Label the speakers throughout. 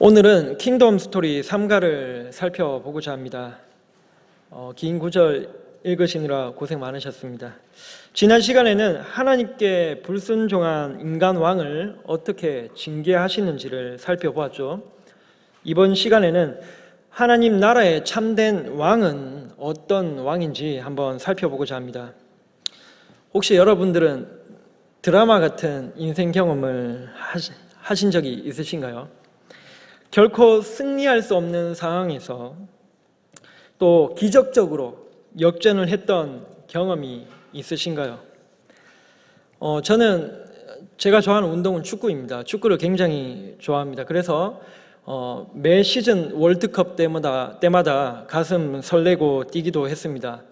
Speaker 1: 오늘은 킹덤 스토리 3가를 살펴보고자 합니다. 긴 구절 읽으시느라 고생 많으셨습니다. 지난 시간에는 하나님께 불순종한 인간 왕을 어떻게 징계하시는지를 살펴보았죠. 이번 시간에는 하나님 나라의 참된 왕은 어떤 왕인지 한번 살펴보고자 합니다. 혹시 여러분들은 드라마 같은 인생 경험을 하신 적이 있으신가요? 결코 승리할 수 없는 상황에서 또 기적적으로 역전을 했던 경험이 있으신가요? 저는 제가 좋아하는 운동은 축구입니다. 축구를 굉장히 좋아합니다. 그래서 매 시즌 월드컵 때마다 가슴 설레고 뛰기도 했습니다.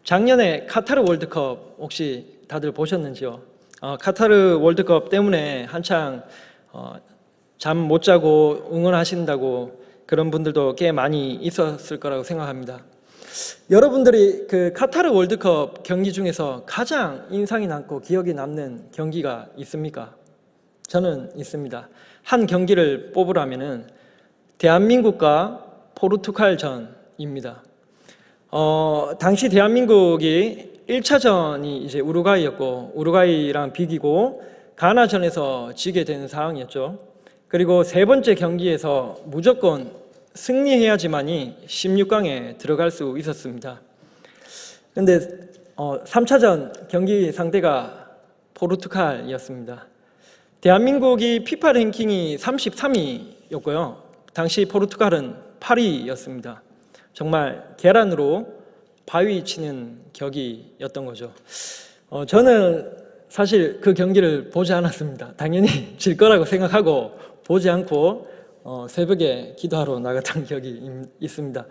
Speaker 1: 작년에 카타르 월드컵 혹시 다들 보셨는지요? 카타르 월드컵 때문에 한창 잠 못 자고 응원하신다고 그런 분들도 꽤 많이 있었을 거라고 생각합니다. 여러분들이 그 카타르 월드컵 경기 중에서 가장 인상이 남고 기억에 남는 경기가 있습니까? 저는 있습니다. 한 경기를 뽑으라면은 대한민국과 포르투갈전입니다. 당시 대한민국이 1차전이 이제 우루과이였고 우루과이랑 비기고 가나전에서 지게 된 상황이었죠. 그리고 세 번째 경기에서 무조건 승리해야지만이 16강에 들어갈 수 있었습니다. 그런데 3차전 경기 상대가 포르투갈이었습니다. 대한민국이 피파 랭킹이 33위였고요. 당시 포르투갈은 8위였습니다. 정말 계란으로 바위 치는 격이었던 거죠. 저는 사실 그 경기를 보지 않았습니다. 당연히 질 거라고 생각하고 보지 않고 새벽에 기도하러 나갔던 기억이 있습니다.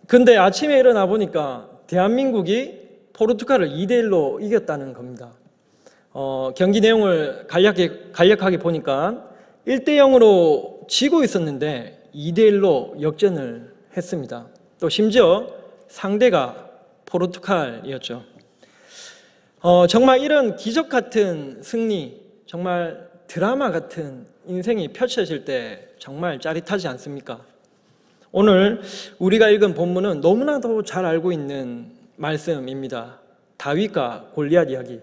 Speaker 1: 근데 아침에 일어나 보니까 대한민국이 포르투갈을 2대1로 이겼다는 겁니다. 경기 내용을 간략하게 보니까 1대0으로 지고 있었는데 2대1로 역전을 했습니다. 또 심지어 상대가 포르투갈이었죠. 정말 이런 기적 같은 승리, 정말 드라마 같은 인생이 펼쳐질 때 정말 짜릿하지 않습니까? 오늘 우리가 읽은 본문은 너무나도 잘 알고 있는 말씀입니다. 다윗과 골리앗 이야기.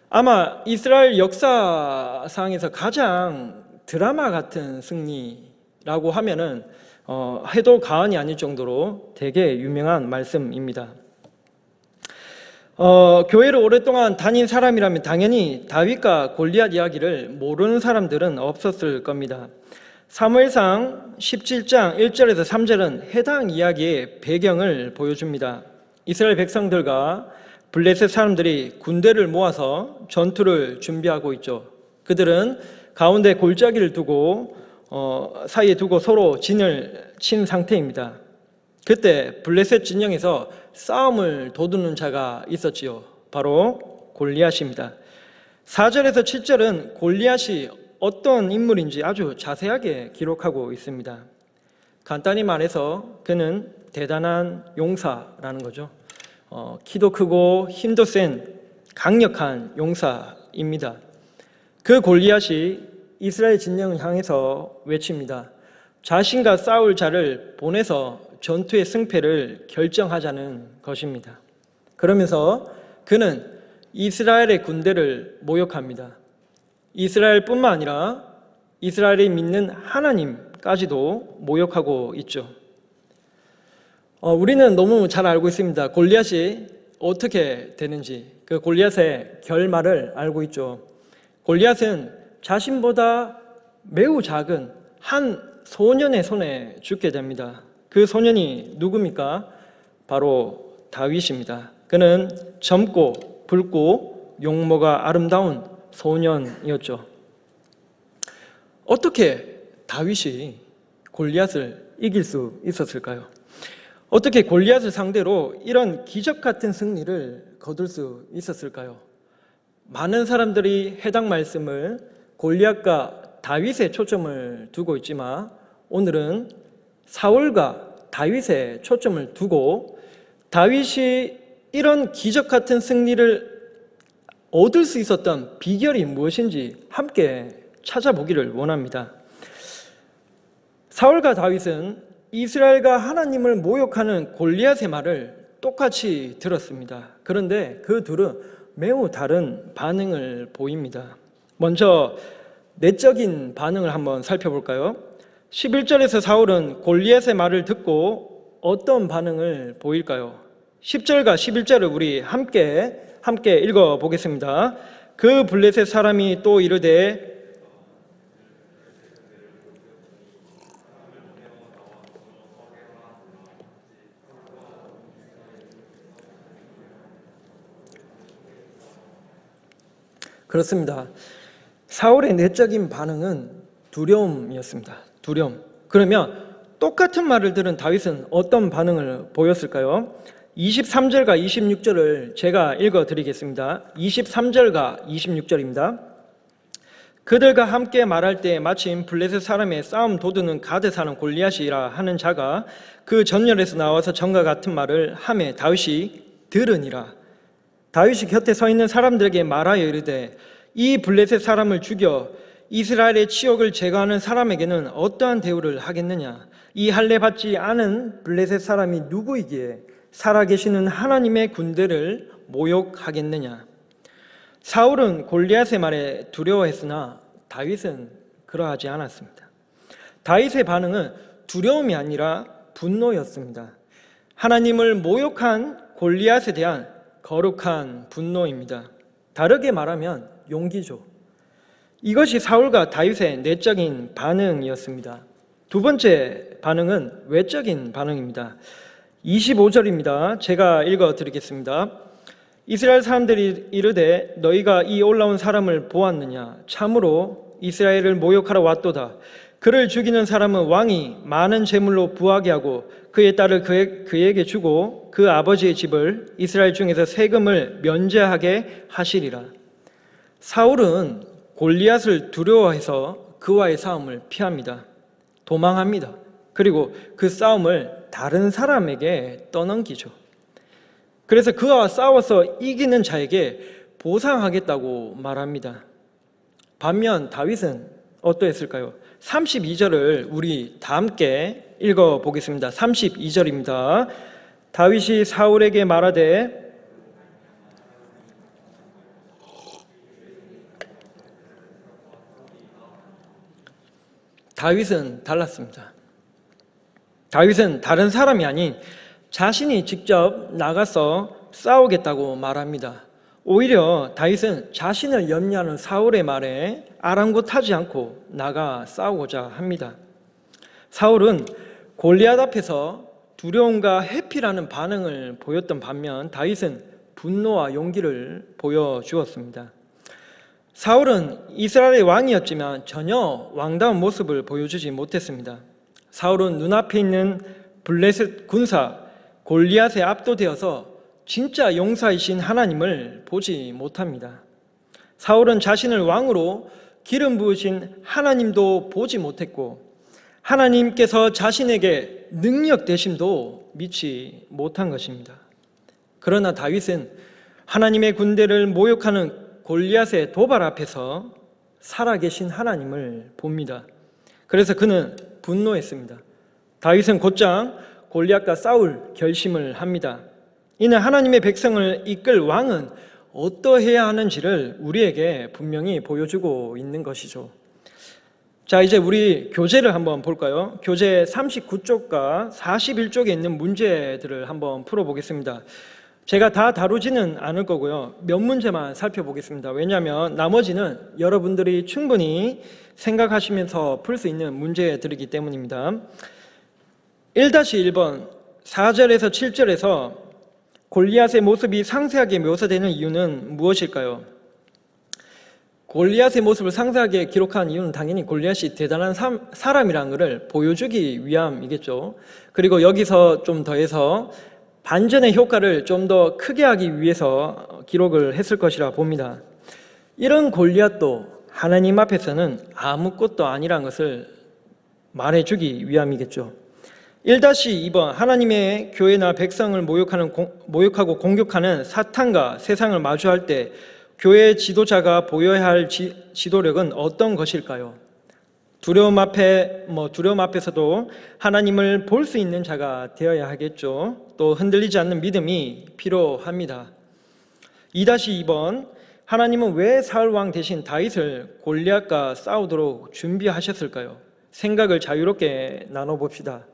Speaker 1: 아마 이스라엘 역사상에서 가장 드라마 같은 승리라고 하면은 해도 과언이 아닐 정도로 되게 유명한 말씀입니다. 교회를 오랫동안 다닌 사람이라면 당연히 다윗과 골리앗 이야기를 모르는 사람들은 없었을 겁니다. 사무엘상 17장 1절에서 3절은 해당 이야기의 배경을 보여줍니다. 이스라엘 백성들과 블레셋 사람들이 군대를 모아서 전투를 준비하고 있죠. 그들은 가운데 골짜기를 두고 사이에 두고 서로 진을 친 상태입니다. 그때 블레셋 진영에서 싸움을 도두는 자가 있었지요. 바로 골리앗입니다. 4절에서 7절은 골리앗이 어떤 인물인지 아주 자세하게 기록하고 있습니다. 간단히 말해서 그는 대단한 용사라는 거죠. 키도 크고 힘도 센 강력한 용사입니다. 그 골리앗이 이스라엘 진영을 향해서 외칩니다. 자신과 싸울 자를 보내서 전투의 승패를 결정하자는 것입니다. 그러면서 그는 이스라엘의 군대를 모욕합니다. 이스라엘뿐만 아니라 이스라엘이 믿는 하나님까지도 모욕하고 있죠. 우리는 너무 잘 알고 있습니다. 골리앗이 어떻게 되는지, 그 골리앗의 결말을 알고 있죠. 골리앗은 자신보다 매우 작은 한 소년의 손에 죽게 됩니다. 그 소년이 누굽니까? 바로 다윗입니다. 그는 젊고 붉고 용모가 아름다운 소년이었죠. 어떻게 다윗이 골리앗을 이길 수 있었을까요? 어떻게 골리앗을 상대로 이런 기적 같은 승리를 거둘 수 있었을까요? 많은 사람들이 해당 말씀을 골리앗과 다윗에 초점을 두고 있지만 오늘은 사울과 다윗에 초점을 두고 다윗이 이런 기적 같은 승리를 얻을 수 있었던 비결이 무엇인지 함께 찾아보기를 원합니다. 사울과 다윗은 이스라엘과 하나님을 모욕하는 골리앗의 말을 똑같이 들었습니다. 그런데 그 둘은 매우 다른 반응을 보입니다. 먼저 내적인 반응을 한번 살펴볼까요? 11절에서 사울은 골리앗의 말을 듣고 어떤 반응을 보일까요? 10절과 11절을 우리 함께 읽어보겠습니다. 그 블레셋 사람이 또 이르되 그렇습니다. 사울의 내적인 반응은 두려움이었습니다. 두려움. 그러면 똑같은 말을 들은 다윗은 어떤 반응을 보였을까요? 23절과 26절을 제가 읽어드리겠습니다. 23절과 26절입니다. 그들과 함께 말할 때 마침 블레셋 사람의 싸움 도두는 가드 사는 골리앗이라 하는 자가 그 전열에서 나와서 전과 같은 말을 하매 다윗이 들으니라. 다윗이 곁에 서 있는 사람들에게 말하여 이르되 이 블레셋 사람을 죽여 이스라엘의 치욕을 제거하는 사람에게는 어떠한 대우를 하겠느냐? 이 할례 받지 않은 블레셋 사람이 누구이기에 살아계시는 하나님의 군대를 모욕하겠느냐? 사울은 골리앗의 말에 두려워했으나 다윗은 그러하지 않았습니다. 다윗의 반응은 두려움이 아니라 분노였습니다. 하나님을 모욕한 골리앗에 대한 거룩한 분노입니다. 다르게 말하면 용기죠. 이것이 사울과 다윗의 내적인 반응이었습니다. 두 번째 반응은 외적인 반응입니다. 25절입니다. 제가 읽어드리겠습니다. 이스라엘 사람들이 이르되 너희가 이 올라온 사람을 보았느냐? 참으로 이스라엘을 모욕하러 왔도다. 그를 죽이는 사람은 왕이 많은 재물로 부하게 하고 그의 딸을 그에게 주고 그 아버지의 집을 이스라엘 중에서 세금을 면제하게 하시리라. 사울은 골리앗을 두려워해서 그와의 싸움을 피합니다. 도망합니다. 그리고 그 싸움을 다른 사람에게 떠넘기죠. 그래서 그와 싸워서 이기는 자에게 보상하겠다고 말합니다. 반면 다윗은 어떠했을까요? 32절을 우리 다 함께 읽어보겠습니다. 32절입니다. 다윗이 사울에게 말하되 다윗은 달랐습니다. 다윗은 다른 사람이 아닌 자신이 직접 나가서 싸우겠다고 말합니다. 오히려 다윗은 자신을 염려하는 사울의 말에 아랑곳하지 않고 나가 싸우고자 합니다. 사울은 골리앗 앞에서 두려움과 회피라는 반응을 보였던 반면 다윗은 분노와 용기를 보여주었습니다. 사울은 이스라엘의 왕이었지만 전혀 왕다운 모습을 보여주지 못했습니다. 사울은 눈앞에 있는 블레셋 군사 골리앗에 압도되어서 진짜 용사이신 하나님을 보지 못합니다. 사울은 자신을 왕으로 기름 부으신 하나님도 보지 못했고 하나님께서 자신에게 능력 되심도 믿지 못한 것입니다. 그러나 다윗은 하나님의 군대를 모욕하는 골리앗의 도발 앞에서 살아계신 하나님을 봅니다. 그래서 그는 분노했습니다. 다윗은 곧장 골리앗과 싸울 결심을 합니다. 이는 하나님의 백성을 이끌 왕은 어떠해야 하는지를 우리에게 분명히 보여주고 있는 것이죠. 자, 이제 우리 교재를 한번 볼까요? 교재 39쪽과 41쪽에 있는 문제들을 한번 풀어보겠습니다. 제가 다 다루지는 않을 거고요. 몇 문제만 살펴보겠습니다. 왜냐하면 나머지는 여러분들이 충분히 생각하시면서 풀 수 있는 문제들이기 때문입니다. 1-1번 4절에서 7절에서 골리앗의 모습이 상세하게 묘사되는 이유는 무엇일까요? 골리앗의 모습을 상세하게 기록한 이유는 당연히 골리앗이 대단한 사람이라는 것을 보여주기 위함이겠죠. 그리고 여기서 좀 더해서 반전의 효과를 좀 더 크게 하기 위해서 기록을 했을 것이라 봅니다. 이런 골리앗도 하나님 앞에서는 아무것도 아니라는 것을 말해주기 위함이겠죠. 1-2번 하나님의 교회나 백성을 모욕하고 공격하는 사탄과 세상을 마주할 때 교회 지도자가 보여야 할 지도력은 어떤 것일까요? 두려움 앞에서도 하나님을 볼 수 있는 자가 되어야 하겠죠. 또 흔들리지 않는 믿음이 필요합니다. 2-2번, 하나님은 왜 사울 왕 대신 다윗을 골리앗과 싸우도록 준비하셨을까요? 생각을 자유롭게 나눠봅시다.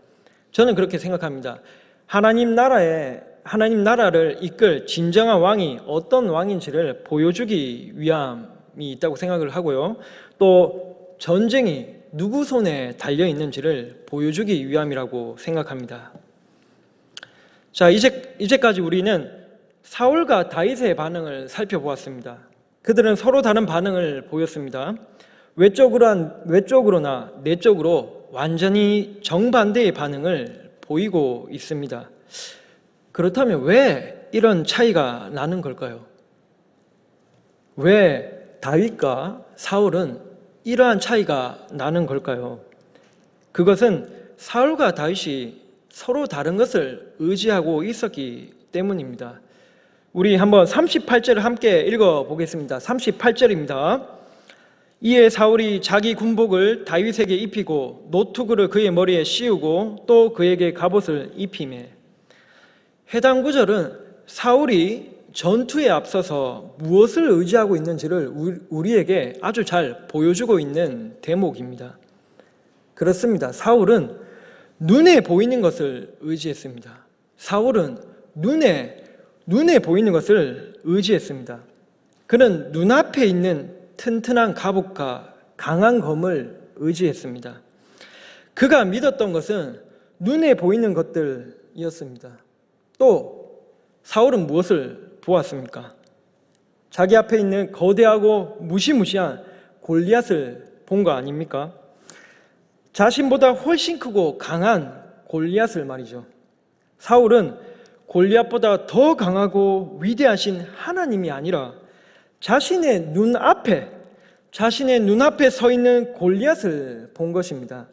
Speaker 1: 저는 그렇게 생각합니다. 하나님 나라를 이끌 진정한 왕이 어떤 왕인지를 보여주기 위함이 있다고 생각을 하고요. 또 전쟁이 누구 손에 달려 있는지를 보여주기 위함이라고 생각합니다. 자, 이제까지 우리는 사울과 다윗의 반응을 살펴보았습니다. 그들은 서로 다른 반응을 보였습니다. 외적으로나 내적으로 완전히 정반대의 반응을 보이고 있습니다. 그렇다면 왜 이런 차이가 나는 걸까요? 왜 다윗과 사울은 이러한 차이가 나는 걸까요? 그것은 사울과 다윗이 서로 다른 것을 의지하고 있었기 때문입니다. 우리 한번 38절을 함께 읽어보겠습니다. 38절입니다. 이에 사울이 자기 군복을 다윗에게 입히고 노투구를 그의 머리에 씌우고 또 그에게 갑옷을 입히매. 해당 구절은 사울이 전투에 앞서서 무엇을 의지하고 있는지를 우리에게 아주 잘 보여주고 있는 대목입니다. 그렇습니다. 사울은 눈에 보이는 것을 의지했습니다. 사울은 눈에 보이는 것을 의지했습니다. 그는 눈앞에 있는 튼튼한 갑옷과 강한 검을 의지했습니다. 그가 믿었던 것은 눈에 보이는 것들이었습니다. 또 사울은 무엇을 보았습니까? 자기 앞에 있는 거대하고 무시무시한 골리앗을 본 거 아닙니까? 자신보다 훨씬 크고 강한 골리앗을 말이죠. 사울은 골리앗보다 더 강하고 위대하신 하나님이 아니라 자신의 눈앞에 서 있는 골리앗을 본 것입니다.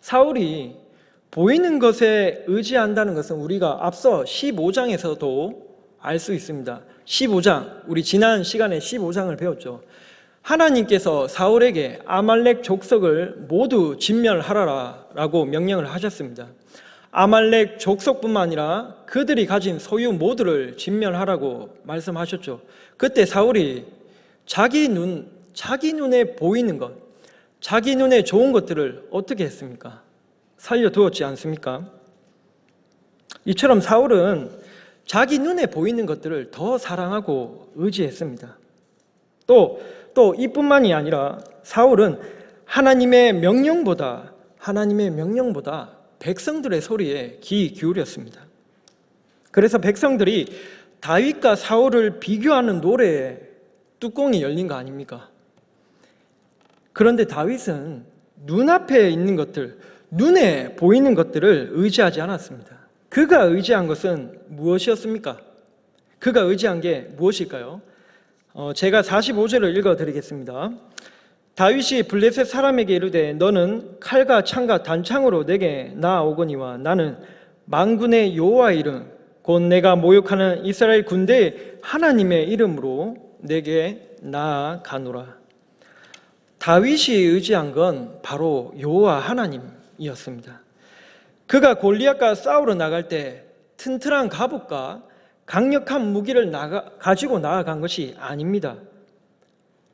Speaker 1: 사울이 보이는 것에 의지한다는 것은 우리가 앞서 15장에서도 알 수 있습니다. 15장, 우리 지난 시간에 15장을 배웠죠. 하나님께서 사울에게 아말렉 족속을 모두 진멸하라라고 명령을 하셨습니다. 아말렉 족속뿐만 아니라 그들이 가진 소유 모두를 진멸하라고 말씀하셨죠. 그때 사울이 자기 눈에 보이는 것, 자기 눈에 좋은 것들을 어떻게 했습니까? 살려두었지 않습니까? 이처럼 사울은 자기 눈에 보이는 것들을 더 사랑하고 의지했습니다. 또 이뿐만이 아니라 사울은 하나님의 명령보다 백성들의 소리에 귀 기울였습니다. 그래서 백성들이 다윗과 사울을 비교하는 노래에 뚜껑이 열린 거 아닙니까? 그런데 다윗은 눈앞에 있는 것들, 눈에 보이는 것들을 의지하지 않았습니다. 그가 의지한 것은 무엇이었습니까? 그가 의지한 게 무엇일까요? 제가 45절을 읽어드리겠습니다. 다윗이 블레셋 사람에게 이르되 너는 칼과 창과 단창으로 내게 나아오거니와 나는 만군의 여호와의 이름 곧 내가 모욕하는 이스라엘 군대의 하나님의 이름으로 내게 나아가노라. 다윗이 의지한 건 바로 여호와 하나님이었습니다. 그가 골리앗과 싸우러 나갈 때 튼튼한 갑옷과 강력한 무기를 가지고 나아간 것이 아닙니다.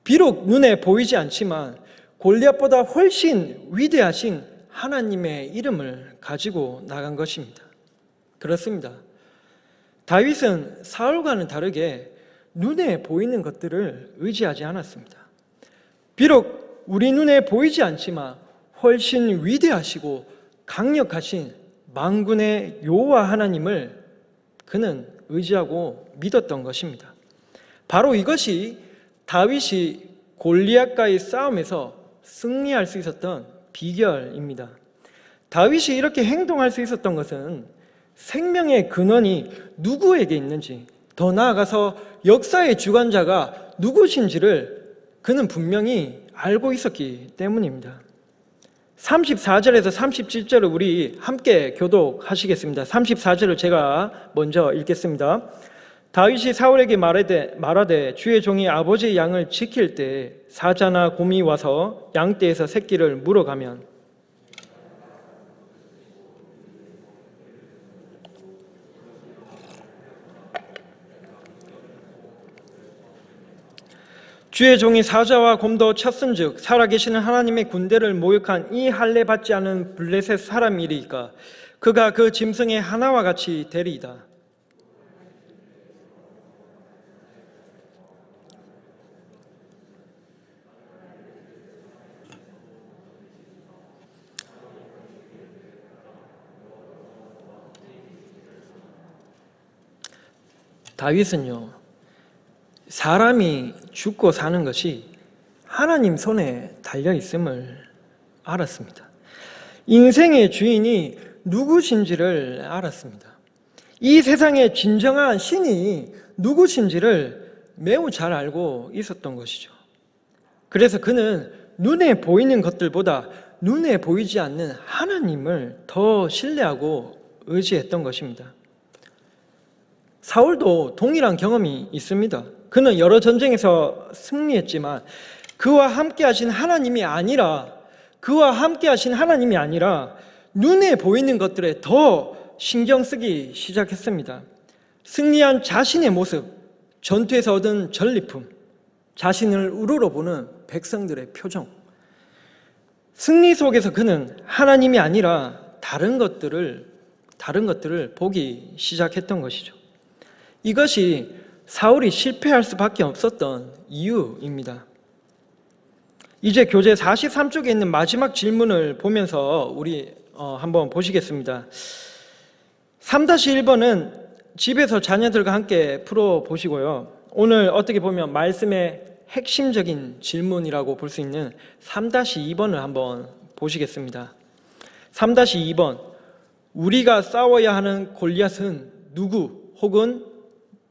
Speaker 1: 비록 눈에 보이지 않지만 골리앗보다 훨씬 위대하신 하나님의 이름을 가지고 나간 것입니다. 그렇습니다. 다윗은 사울과는 다르게 눈에 보이는 것들을 의지하지 않았습니다. 비록 우리 눈에 보이지 않지만 훨씬 위대하시고 강력하신 만군의 여호와 하나님을 그는 의지하고 믿었던 것입니다. 바로 이것이 다윗이 골리앗과의 싸움에서 승리할 수 있었던 비결입니다. 다윗이 이렇게 행동할 수 있었던 것은 생명의 근원이 누구에게 있는지, 더 나아가서 역사의 주관자가 누구신지를 그는 분명히 알고 있었기 때문입니다. 34절에서 37절을 우리 함께 교독하시겠습니다. 34절을 제가 먼저 읽겠습니다. 다윗이 사울에게 말하되 주의 종이 아버지의 양을 지킬 때 사자나 곰이 와서 양떼에서 새끼를 물어가면 주의 종이 사자와 곰도 쳤은즉 살아계시는 하나님의 군대를 모욕한 이 할례 받지 않은 블레셋 사람이리이까 그가 그 짐승의 하나와 같이 되리이다. 다윗은요, 사람이 죽고 사는 것이 하나님 손에 달려 있음을 알았습니다. 인생의 주인이 누구신지를 알았습니다. 이 세상의 진정한 신이 누구신지를 매우 잘 알고 있었던 것이죠. 그래서 그는 눈에 보이는 것들보다 눈에 보이지 않는 하나님을 더 신뢰하고 의지했던 것입니다. 사울도 동일한 경험이 있습니다. 그는 여러 전쟁에서 승리했지만 그와 함께 하신 하나님이 아니라 눈에 보이는 것들에 더 신경 쓰기 시작했습니다. 승리한 자신의 모습, 전투에서 얻은 전리품, 자신을 우러러보는 백성들의 표정. 승리 속에서 그는 하나님이 아니라 다른 것들을 보기 시작했던 것이죠. 이것이 사울이 실패할 수밖에 없었던 이유입니다. 이제 교재 43쪽에 있는 마지막 질문을 보면서 우리 한번 보시겠습니다. 3-1번은 집에서 자녀들과 함께 풀어보시고요. 오늘 어떻게 보면 말씀의 핵심적인 질문이라고 볼 수 있는 3-2번을 한번 보시겠습니다. 3-2번, 우리가 싸워야 하는 골리앗은 누구 혹은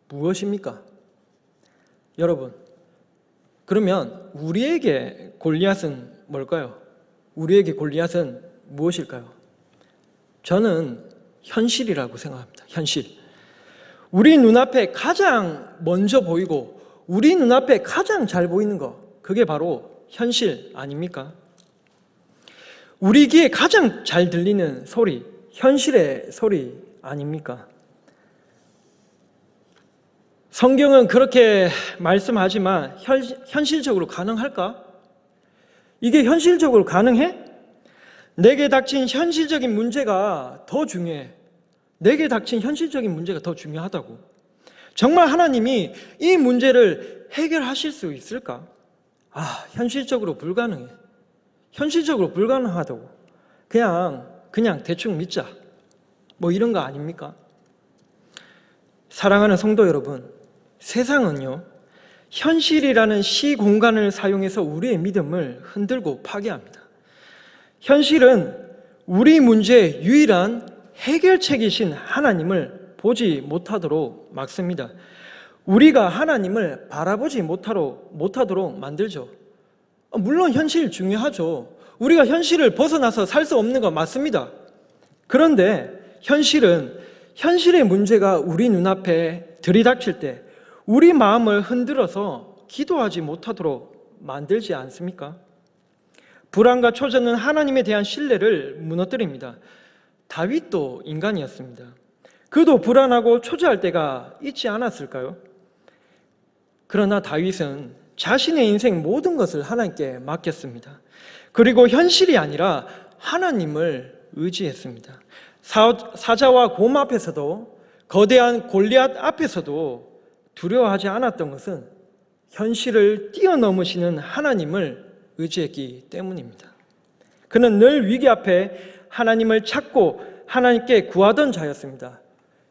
Speaker 1: 무엇입니까? 여러분, 그러면 우리에게 골리앗은 뭘까요? 우리에게 골리앗은 무엇일까요? 저는 현실이라고 생각합니다. 현실. 우리 눈앞에 가장 먼저 보이고 우리 눈앞에 가장 잘 보이는 거, 그게 바로 현실 아닙니까? 우리 귀에 가장 잘 들리는 소리, 현실의 소리 아닙니까? 성경은 그렇게 말씀하지만 현실적으로 가능할까? 이게 현실적으로 가능해? 내게 닥친 현실적인 문제가 더 중요해. 내게 닥친 현실적인 문제가 더 중요하다고. 정말 하나님이 이 문제를 해결하실 수 있을까? 현실적으로 불가능해. 현실적으로 불가능하다고. 그냥 대충 믿자. 뭐 이런 거 아닙니까? 사랑하는 성도 여러분, 세상은요, 현실이라는 시공간을 사용해서 우리의 믿음을 흔들고 파괴합니다. 현실은 우리 문제의 유일한 해결책이신 하나님을 보지 못하도록 막습니다. 우리가 하나님을 바라보지 못하도록 만들죠. 물론 현실 중요하죠. 우리가 현실을 벗어나서 살 수 없는 거 맞습니다. 그런데 현실의 문제가 우리 눈앞에 들이닥칠 때 우리 마음을 흔들어서 기도하지 못하도록 만들지 않습니까? 불안과 초전은 하나님에 대한 신뢰를 무너뜨립니다. 다윗도 인간이었습니다. 그도 불안하고 초조할 때가 있지 않았을까요? 그러나 다윗은 자신의 인생 모든 것을 하나님께 맡겼습니다. 그리고 현실이 아니라 하나님을 의지했습니다. 사자와 곰 앞에서도, 거대한 골리앗 앞에서도 두려워하지 않았던 것은 현실을 뛰어넘으시는 하나님을 의지했기 때문입니다. 그는 늘 위기 앞에 하나님을 찾고 하나님께 구하던 자였습니다.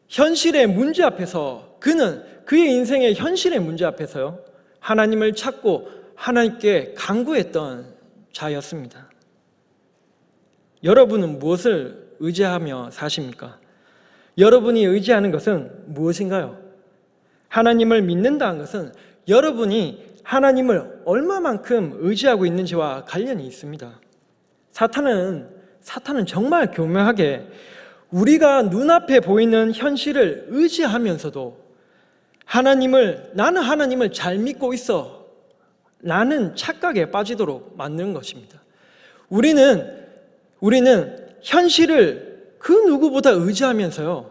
Speaker 1: 현실의 문제 앞에서, 그는 그의 인생의 현실의 문제 앞에서요, 하나님을 찾고 하나님께 간구했던 자였습니다. 여러분은 무엇을 의지하며 사십니까? 여러분이 의지하는 것은 무엇인가요? 하나님을 믿는다는 것은 여러분이 하나님을 얼마만큼 의지하고 있는지와 관련이 있습니다. 사탄은 정말 교묘하게 우리가 눈앞에 보이는 현실을 의지하면서도 나는 하나님을 잘 믿고 있어 라는 착각에 빠지도록 만드는 것입니다. 우리는 현실을 그 누구보다 의지하면서요,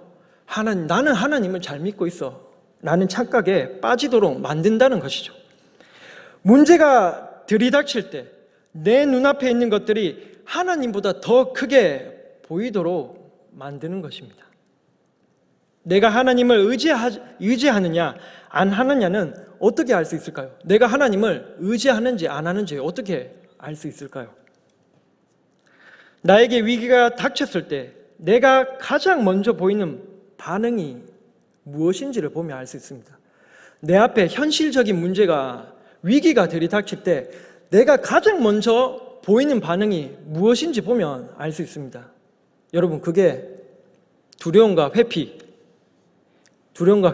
Speaker 1: 나는 하나님을 잘 믿고 있어 라는 착각에 빠지도록 만든다는 것이죠. 문제가 들이닥칠 때 내 눈앞에 있는 것들이 하나님보다 더 크게 보이도록 만드는 것입니다. 내가 하나님을 의지하느냐 안 하느냐는 어떻게 알 수 있을까요? 내가 하나님을 의지하는지 안 하는지 어떻게 알 수 있을까요? 나에게 위기가 닥쳤을 때 내가 가장 먼저 보이는 반응이 무엇인지를 보면 알 수 있습니다. 내 앞에 현실적인 위기가 들이닥칠 때 내가 가장 먼저 보이는 반응이 무엇인지 보면 알 수 있습니다. 여러분, 그게 두려움과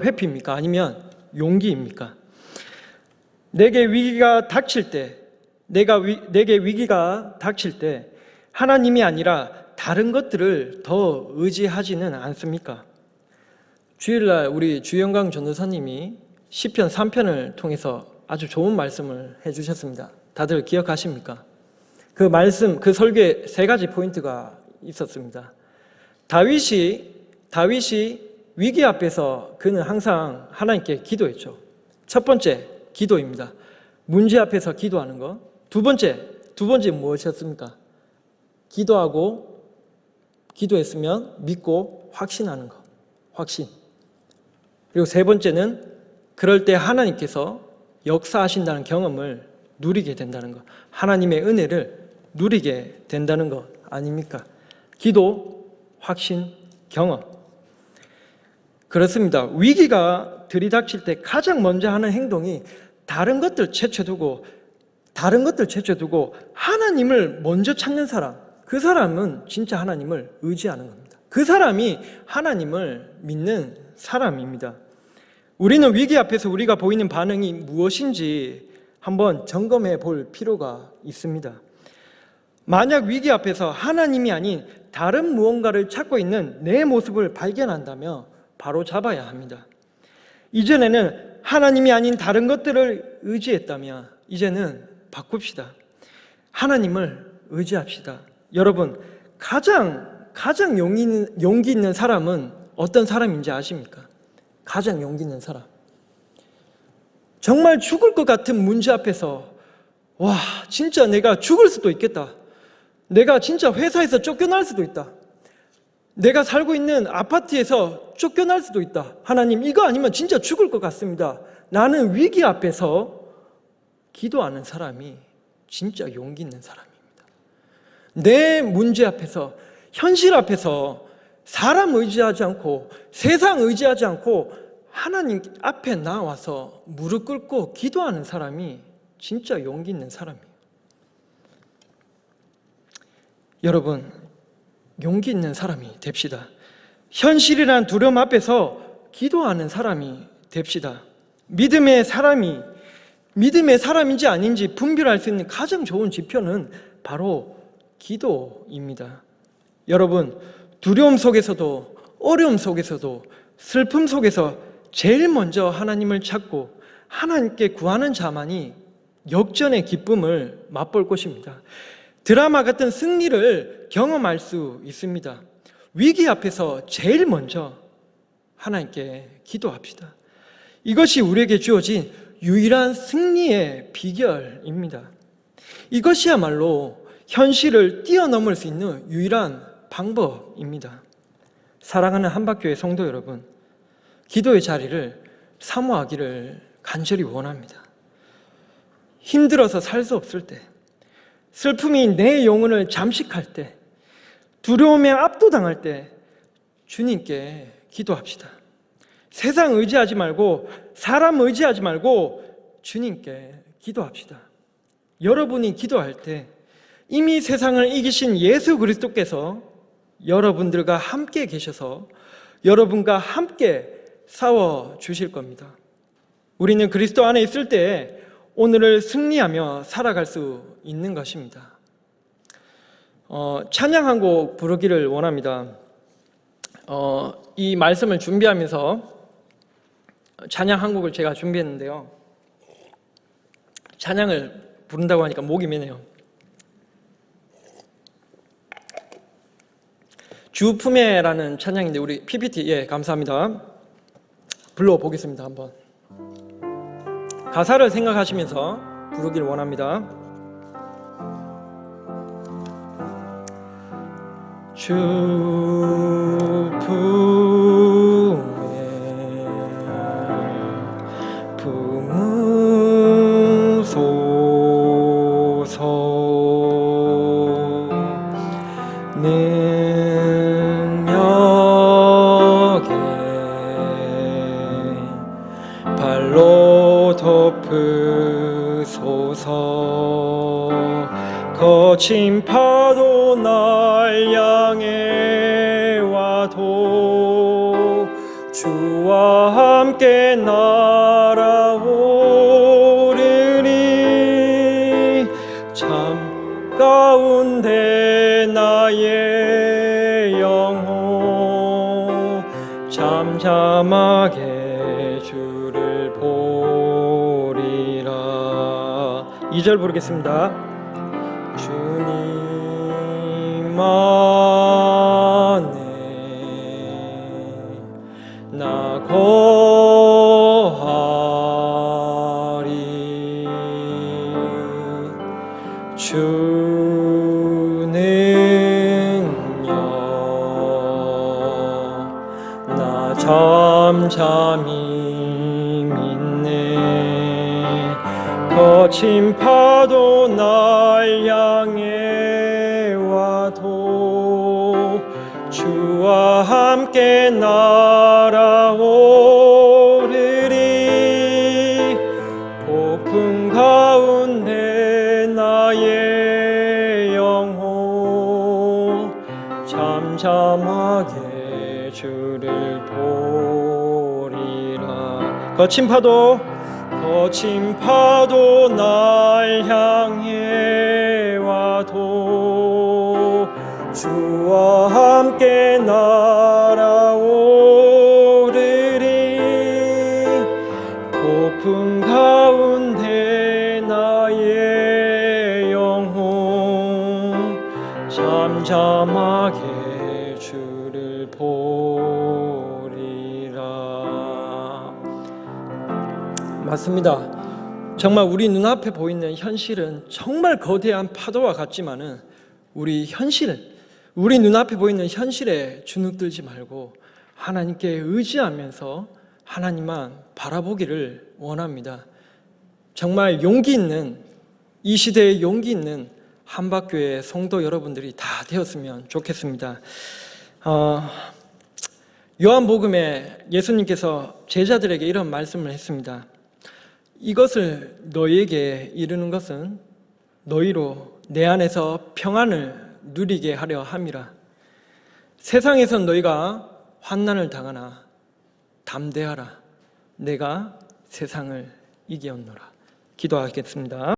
Speaker 1: 회피입니까? 아니면 용기입니까? 내게 위기가 닥칠 때 하나님이 아니라 다른 것들을 더 의지하지는 않습니까? 주일날 우리 주영강 전도사님이 시편 3편을 통해서 아주 좋은 말씀을 해주셨습니다. 다들 기억하십니까? 그 말씀, 그 설교에 3가지 포인트가 있었습니다. 다윗이 위기 앞에서 그는 항상 하나님께 기도했죠. 첫 번째, 기도입니다. 문제 앞에서 기도하는 것. 두 번째 무엇이었습니까? 기도했으면 믿고 확신하는 것. 확신. 그리고 세 번째는 그럴 때 하나님께서 역사하신다는 경험을 누리게 된다는 것. 하나님의 은혜를 누리게 된다는 것 아닙니까? 기도, 확신, 경험. 그렇습니다. 위기가 들이닥칠 때 가장 먼저 하는 행동이 다른 것들 제쳐두고 하나님을 먼저 찾는 사람. 그 사람은 진짜 하나님을 의지하는 겁니다. 그 사람이 하나님을 믿는 사람입니다. 우리는 위기 앞에서 우리가 보이는 반응이 무엇인지 한번 점검해 볼 필요가 있습니다. 만약 위기 앞에서 하나님이 아닌 다른 무언가를 찾고 있는 내 모습을 발견한다면 바로 잡아야 합니다. 이전에는 하나님이 아닌 다른 것들을 의지했다면 이제는 바꿉시다. 하나님을 의지합시다. 여러분, 가장 용기 있는 사람은 어떤 사람인지 아십니까? 가장 용기 있는 사람. 정말 죽을 것 같은 문제 앞에서 진짜 내가 죽을 수도 있겠다. 내가 진짜 회사에서 쫓겨날 수도 있다. 내가 살고 있는 아파트에서 쫓겨날 수도 있다. 하나님, 이거 아니면 진짜 죽을 것 같습니다. 나는 위기 앞에서 기도하는 사람이 진짜 용기 있는 사람입니다. 내 문제 앞에서, 현실 앞에서 사람 의지하지 않고 세상 의지하지 않고 하나님 앞에 나와서 무릎 꿇고 기도하는 사람이 진짜 용기 있는 사람이에요. 여러분, 용기 있는 사람이 됩시다. 현실이란 두려움 앞에서 기도하는 사람이 됩시다. 믿음의 사람인지 아닌지 분별할 수 있는 가장 좋은 지표는 바로 기도입니다. 여러분, 두려움 속에서도, 어려움 속에서도, 슬픔 속에서 제일 먼저 하나님을 찾고 하나님께 구하는 자만이 역전의 기쁨을 맛볼 것입니다. 드라마 같은 승리를 경험할 수 있습니다. 위기 앞에서 제일 먼저 하나님께 기도합시다. 이것이 우리에게 주어진 유일한 승리의 비결입니다. 이것이야말로 현실을 뛰어넘을 수 있는 유일한 방법입니다. 사랑하는 한박교회 성도 여러분, 기도의 자리를 사모하기를 간절히 원합니다. 힘들어서 살 수 없을 때, 슬픔이 내 영혼을 잠식할 때, 두려움에 압도당할 때 주님께 기도합시다. 세상 의지하지 말고, 사람 의지하지 말고 주님께 기도합시다. 여러분이 기도할 때 이미 세상을 이기신 예수 그리스도께서 여러분들과 함께 계셔서 여러분과 함께 싸워 주실 겁니다. 우리는 그리스도 안에 있을 때 오늘을 승리하며 살아갈 수 있는 것입니다. 찬양 한 곡 부르기를 원합니다. 이 말씀을 준비하면서 찬양 한 곡을 제가 준비했는데요. 찬양을 부른다고 하니까 목이 메네요. 주품에라는 찬양인데 우리 PPT 감사합니다. 불러보겠습니다. 한번 가사를 생각하시면서 부르길 원합니다. 주품에 품으소서 능력에 발로 덮으소서 거친 파도 날 향해 와도 주와 함께 날아오르리 참 가운데 나의 영혼 잠잠하게 주를 보리라. 2절 부르겠습니다. 주님 안에 나 거하리 주 능력 나 잠잠히 믿네 거친 파도 날 향해 와도 주와 함께 날아오르리 폭풍 가운데 나의 영혼 잠잠하게 주를 보리라. 거친 파도 날 향해 와도 주와 함께 날아오르리 폭풍 가운데 나의 영혼 잠잠하게 주를 보리라. 맞습니다. 정말 우리 눈앞에 보이는 현실은 정말 거대한 파도와 같지만은 우리 눈앞에 보이는 현실에 주눅들지 말고 하나님께 의지하면서 하나님만 바라보기를 원합니다. 정말 용기 있는, 이 시대에 용기 있는 한박교회 성도 여러분들이 다 되었으면 좋겠습니다. 요한복음에 예수님께서 제자들에게 이런 말씀을 했습니다. 이것을 너희에게 이르는 것은 너희로 내 안에서 평안을 누리게 하려 함이라. 세상에선 너희가 환난을 당하나 담대하라. 내가 세상을 이기었노라. 기도하겠습니다.